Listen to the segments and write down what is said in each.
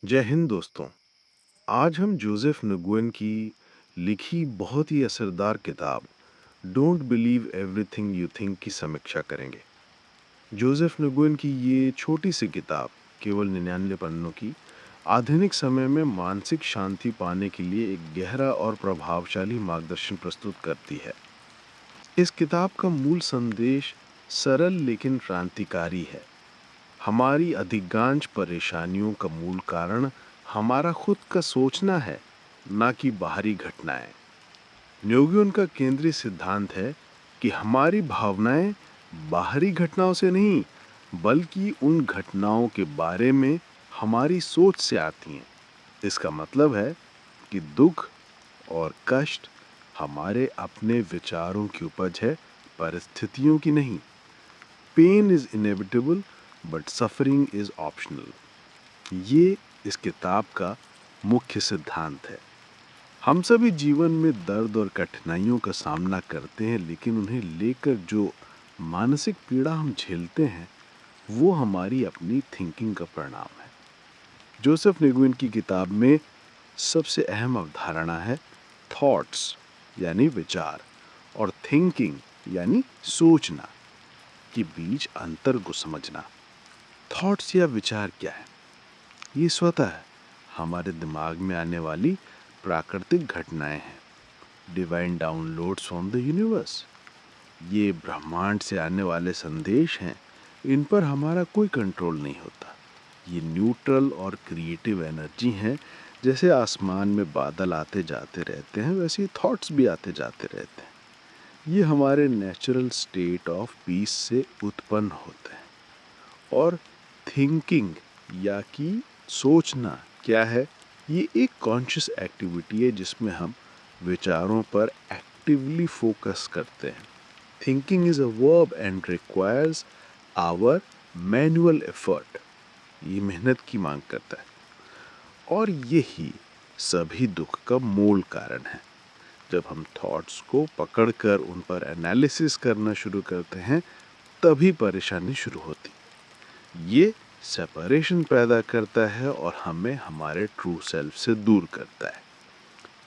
जय हिंद दोस्तों। आज हम जोसेफ नुगुएन की लिखी बहुत ही असरदार किताब don't believe everything you think की समीक्षा करेंगे। जोसेफ नुगुएन की ये छोटी सी किताब केवल 99 पन्नों की आधुनिक समय में मानसिक शांति पाने के लिए एक गहरा और प्रभावशाली मार्गदर्शन प्रस्तुत करती है। इस किताब का मूल संदेश सरल लेकिन क्रांतिकारी है। हमारी अधिकांश परेशानियों का मूल कारण हमारा खुद का सोचना है, ना कि बाहरी घटनाएं। न्योगियन का केंद्रीय सिद्धांत है कि हमारी भावनाएं बाहरी घटनाओं से नहीं, बल्कि उन घटनाओं के बारे में हमारी सोच से आती हैं। इसका मतलब है कि दुख और कष्ट हमारे अपने विचारों की उपज है, परिस्थितियों की नहीं। Pain is inevitable but suffering is optional. ये इस किताब का मुख्य सिद्धांत है। हम सभी जीवन में दर्द और कठिनाइयों का सामना करते हैं, लेकिन उन्हें लेकर जो मानसिक पीड़ा हम झेलते हैं वो हमारी अपनी थिंकिंग का परिणाम है। जोसेफ निगुएन की किताब में सबसे अहम अवधारणा है थॉट्स यानी विचार और थिंकिंग यानी सोचना के बीच अंतर को समझना। थॉट्स या विचार क्या है? ये स्वतः हमारे दिमाग में आने वाली प्राकृतिक घटनाएं हैं, divine downloads from the universe. ये ब्रह्मांड से आने वाले संदेश हैं, इन पर हमारा कोई कंट्रोल नहीं होता। ये न्यूट्रल और क्रिएटिव एनर्जी हैं। जैसे आसमान में बादल आते जाते रहते हैं, वैसे थॉट्स भी आते जाते रहते हैं। ये हमारे नेचुरल स्टेट ऑफ पीस से उत्पन्न होते हैं। और थिंकिंग या कि सोचना क्या है? ये एक कॉन्शियस एक्टिविटी है जिसमें हम विचारों पर एक्टिवली फोकस करते हैं। Thinking is a verb and requires our manual effort. ये मेहनत की मांग करता है और यही सभी दुख का मूल कारण है। जब हम थॉट्स को पकड़कर उन पर एनालिसिस करना शुरू करते हैं, तभी परेशानी शुरू होती। ये सेपरेशन पैदा करता है और हमें हमारे ट्रू सेल्फ से दूर करता है।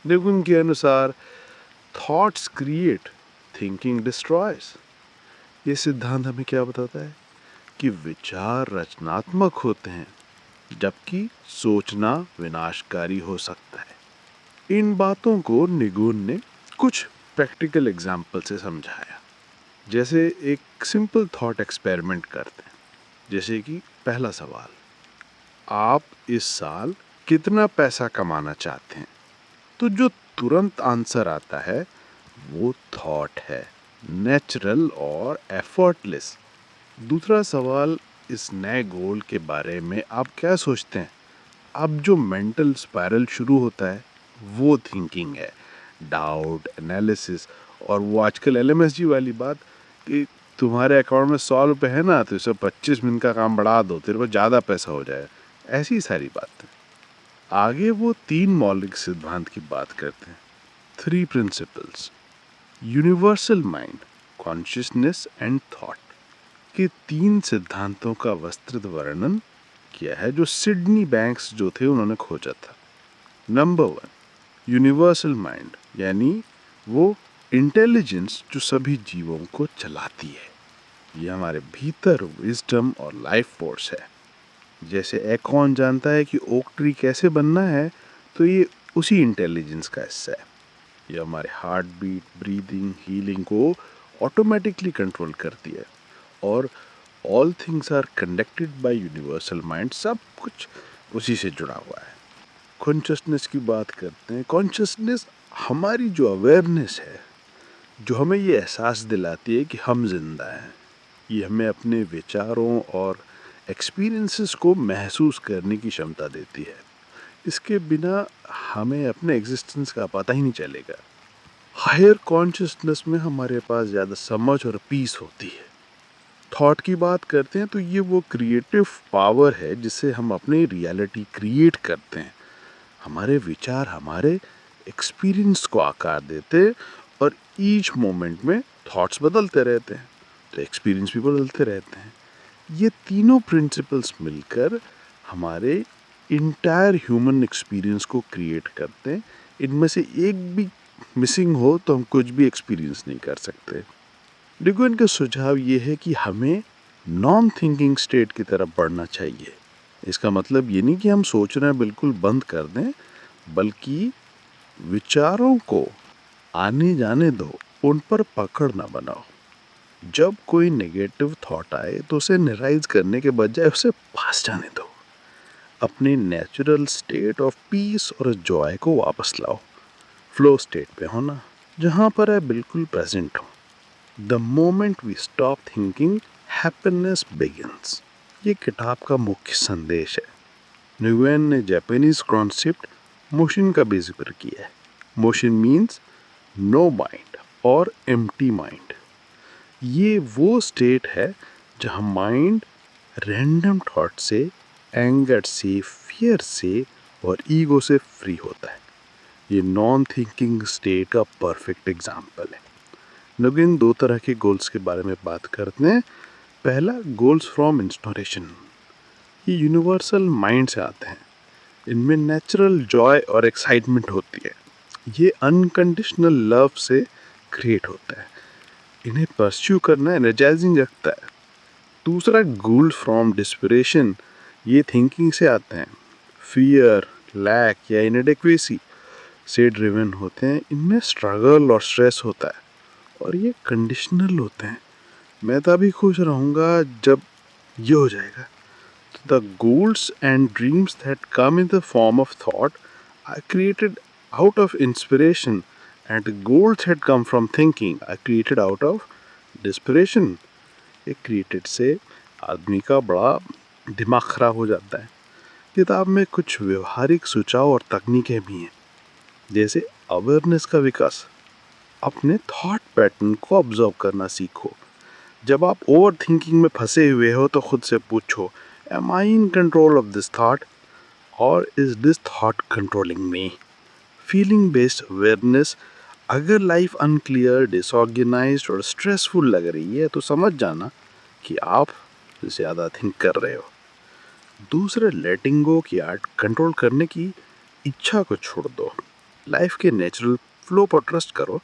निगुन के अनुसार थॉट्स क्रिएट, थिंकिंग डिस्ट्रॉयज। ये सिद्धांत हमें क्या बताता है कि विचार रचनात्मक होते हैं, जबकि सोचना विनाशकारी हो सकता है। इन बातों को निगुन ने कुछ प्रैक्टिकल एग्जाम्पल से समझाया। जैसे एक सिंपल थॉट एक्सपेरिमेंट करते हैं। जैसे कि पहला सवाल, आप इस साल कितना पैसा कमाना चाहते हैं? तो जो तुरंत आंसर आता है वो थॉट है, नेचुरल और एफर्टलेस। दूसरा सवाल, इस नए गोल के बारे में आप क्या सोचते हैं? अब जो मेंटल स्पाइरल शुरू होता है वो थिंकिंग है, डाउट, एनालिसिस। और वो आजकल एलएमएसजी वाली बात कि तुम्हारे अकाउंट में 100 रुपए है ना, तो इसे 25 मिनट का काम बढ़ा दो, तेरे को ज़्यादा पैसा हो जाएगा। ऐसी सारी बातें। आगे वो 3 मौलिक सिद्धांत की बात करते हैं, 3 principles. Universal mind, consciousness and thought के 3 सिद्धांतों का विस्तृत वर्णन किया है, जो सिडनी बैंक्स जो थे उन्होंने खोजा था। नंबर 1, यूनिवर्सल माइंड यानी वो इंटेलिजेंस जो सभी जीवों को चलाती है। ये हमारे भीतर विजडम और लाइफ फोर्स है। जैसे एक कौन जानता है कि ओक ट्री कैसे बनना है, तो ये उसी इंटेलिजेंस का हिस्सा है। ये हमारे हार्ट बीट, ब्रीदिंग, हीलिंग को ऑटोमेटिकली कंट्रोल करती है। और all things are conducted by universal mind, सब कुछ उसी से जुड़ा हुआ है। कॉन्शियसनेस की बात करते हैं। कॉन्शियसनेस हमारी जो अवेयरनेस है, जो हमें ये एहसास दिलाती है कि हम जिंदा हैं। ये हमें अपने विचारों और एक्सपीरियंसेस को महसूस करने की क्षमता देती है। इसके बिना हमें अपने एग्जिस्टेंस का पता ही नहीं चलेगा। हायर कॉन्शियसनेस में हमारे पास ज़्यादा समझ और पीस होती है। थॉट की बात करते हैं तो ये वो क्रिएटिव पावर है जिससे हम अपनी रियलिटी क्रिएट करते हैं। हमारे विचार हमारे एक्सपीरियंस को आकार देते हैं और ईच मोमेंट में थॉट्स बदलते रहते हैं, तो एक्सपीरियंस भी बदलते रहते हैं। ये तीनों प्रिंसिपल्स मिलकर हमारे इंटायर ह्यूमन एक्सपीरियंस को क्रिएट करते हैं। इनमें से एक भी मिसिंग हो तो हम कुछ भी एक्सपीरियंस नहीं कर सकते। डिगोन का सुझाव ये है कि हमें नॉन थिंकिंग स्टेट की तरफ बढ़ना चाहिए। इसका मतलब ये नहीं कि हम सोचना बिल्कुल बंद कर दें, बल्कि विचारों को आने जाने दो, उन पर पकड़ ना बनाओ। जब कोई नेगेटिव थॉट आए तो उसे निराइज करने के बजाय उसे पास जाने दो। अपने नेचुरल स्टेट ऑफ पीस और जॉय को वापस लाओ। फ्लो स्टेट पे होना, जहाँ पर है बिल्कुल प्रेजेंट हो। The moment we stop thinking, happiness begins. ये किताब का मुख्य संदेश है। न्यूएन ने जापानीज कॉन्सेप्ट मोशन का भी जिक्र किया है। मोशन मीन्स नो माइंड और एम्प्टी माइंड। ये वो स्टेट है जहाँ माइंड रैंडम थॉट से, एंगर से, फियर से और ईगो से फ्री होता है। ये नॉन थिंकिंग स्टेट का परफेक्ट एग्जाम्पल है। लोग इन दो तरह के गोल्स के बारे में बात करते हैं। पहला, गोल्स फ्रॉम इंस्पिरेशन। ये यूनिवर्सल माइंड से आते हैं। इनमें नेचुरल जॉय और एक्साइटमेंट होती है। ये अनकंडीशनल लव से क्रिएट होता है। इन्हें परस्यू करना एनर्जाइजिंग रखता है। दूसरा, गोल फ्रॉम डिस्पिरेशन। ये थिंकिंग से आते हैं। फियर, लैक या इनएडेक्वेसी से ड्रिवन होते हैं। इनमें स्ट्रगल और स्ट्रेस होता है और ये कंडीशनल होते हैं। मैं तभी खुश रहूँगा जब ये हो जाएगा। The goals and dreams that come in the form of thought are created out of inspiration, and the goals that come from thinking are created out of desperation. ये created से आदमी का बड़ा दिमाग खराब हो जाता है। किताब में कुछ व्यवहारिक सुझाव और तकनीकें भी हैं, जैसे अवेयरनेस का विकास। अपने थॉट पैटर्न को ऑब्जर्व करना सीखो। जब आप ओवर थिंकिंग में फंसे हुए हो तो खुद से पूछो, am I in control of this thought और is this thought controlling me? Feeling based awareness. अगर लाइफ अनक्लियर, डिसऑर्गेनाइज्ड और स्ट्रेसफुल लग रही है तो समझ जाना कि आप ज़्यादा थिंक कर रहे हो। दूसरे, लेटिंग गो की आर्ट। कंट्रोल करने की इच्छा को छोड़ दो। लाइफ के नेचुरल फ्लो पर ट्रस्ट करो।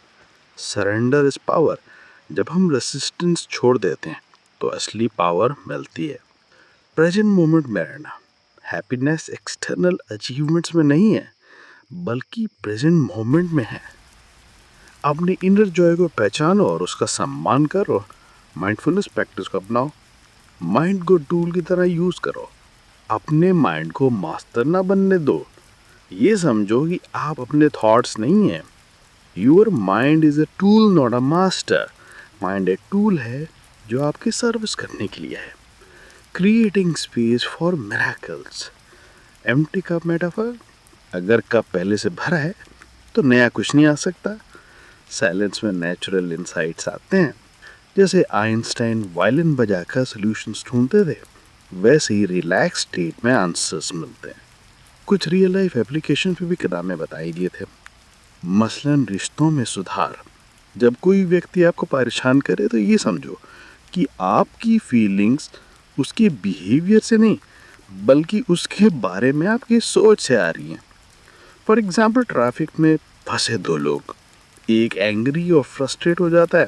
Surrender is power. जब हम रेसिस्टेंस छोड़ देते हैं तो असली पावर मिलती है। प्रेजेंट मोमेंट में रहना। हैप्पीनेस एक्सटर्नल अचीवमेंट्स में नहीं है, बल्कि प्रेजेंट मोमेंट में है। अपनी इनर जॉय को पहचानो और उसका सम्मान करो। माइंडफुलनेस प्रैक्टिस को अपनाओ। माइंड को टूल की तरह यूज करो। अपने माइंड को मास्टर ना बनने दो। ये समझो कि आप अपने थॉट्स नहीं हैं। Your mind is a tool, not a master. Mind एक टूल है जो आपकी सर्विस करने के लिए है। Creating space for miracles. Empty cup metaphor. अगर कप पहले से भरा है तो नया कुछ नहीं आ सकता। साइलेंस में नेचुरल इंसाइट्स आते हैं। जैसे आइंस्टाइन वायलिन बजाकर सॉल्यूशंस ढूंढते थे, वैसे ही रिलैक्स स्टेट में आंसर्स मिलते हैं। कुछ रियल लाइफ एप्लीकेशन पे भी किताबें बताई दिए थे। मसलन रिश्तों में सुधार। जब कोई व्यक्ति आपको परेशान करे तो ये समझो कि आपकी फीलिंग्स उसके बिहेवियर से नहीं, बल्कि उसके बारे में आपकी सोच से आ रही हैं। फॉर एग्जाम्पल, ट्रैफिक में फंसे दो लोग, एक एंग्री और फ्रस्ट्रेट हो जाता है,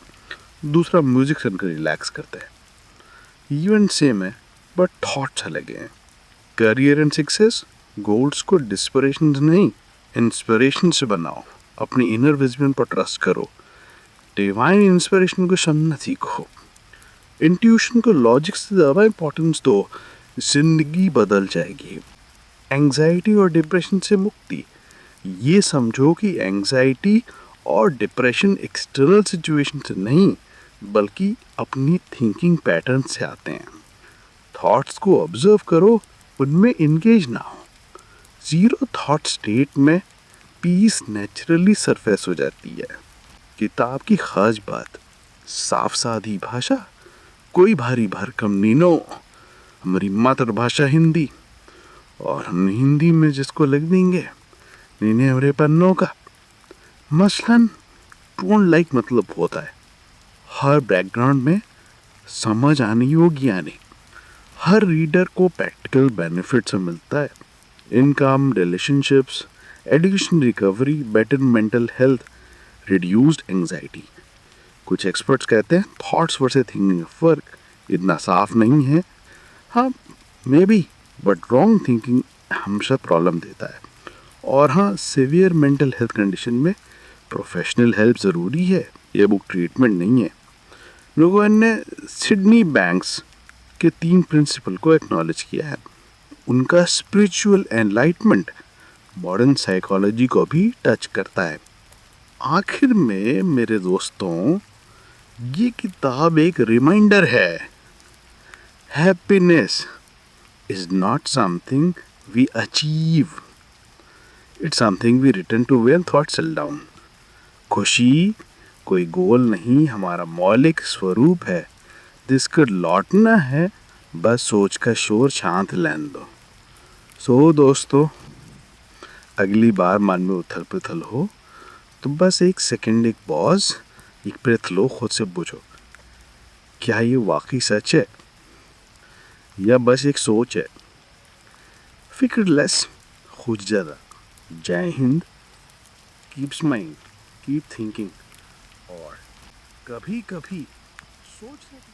दूसरा म्यूजिक सुनकर रिलैक्स करता है। इवेंट सेम है बट थॉट्स अलग हैं। Career and success. गोल्स को डिस्पिरेशन नहीं, इंस्पिरेशन से बनाओ। अपनी इनर विजन पर ट्रस्ट करो। डिवाइन इंस्पिरेशन को समझना सीखो। इंट्यूशन को लॉजिक से ज़्यादा इंपॉर्टेंस दो, जिंदगी बदल जाएगी। एंग्जाइटी और डिप्रेशन से मुक्ति। ये समझो कि एंग्जाइटी और डिप्रेशन एक्सटर्नल सिचुएशन से नहीं, बल्कि अपनी थिंकिंग पैटर्न से आते हैं। थॉट्स को ऑब्जर्व करो, उनमें इंगेज ना हो। जीरो थॉट स्टेट में पीस नेचुरली सरफेस हो जाती है। किताब की खास बात, साफ सादी भाषा, कोई भारी भरकम नीनो। हमारी मातृभाषा हिंदी, और हम हिंदी में जिसको लिख देंगे नीने हमारे पन्नों का। मसलन टोन लाइक मतलब होता है हर बैकग्राउंड में समझ आने योग्य आने। हर रीडर को प्रैक्टिकल बेनिफिट से मिलता है। income, relationships, education recovery, better mental health, reduced anxiety. कुछ एक्सपर्ट्स कहते हैं थॉट्स वर्सेस थिंकिंग फर्क इतना साफ नहीं है. हाँ, may be, but wrong thinking हमेशा प्रॉब्लम देता है. और हाँ, सिवियर मेंटल हेल्थ कंडीशन में प्रोफेशनल हेल्प ज़रूरी है, ये बुक ट्रीटमेंट नहीं है. लोगों ने सिडनी बैंक्स के 3 प्रिंसिपल को एक्नॉलेज किया है. उनका स्पिरिचुअल एनलाइटमेंट मॉडर्न साइकोलॉजी को भी टच करता है. आखिर में मेरे दोस्तों, ये किताब एक रिमाइंडर है. Happiness is not something we achieve, it's something we return to when thoughts settle down. खुशी कोई गोल नहीं, हमारा मौलिक स्वरूप है जिसको लौटना है, बस सोच का शोर शांत रहने दो. सो दोस्तों, अगली बार मन में उथल पुथल हो तो बस एक सेकंड, एक पॉज, एक ब्रेथ लो, खुद से पूछो क्या ये वाकई सच है या बस एक सोच है. फिक्रलेस, खुद ज़रा. जय Hind. Keep smiling, keep thinking, और कभी कभी सोचने की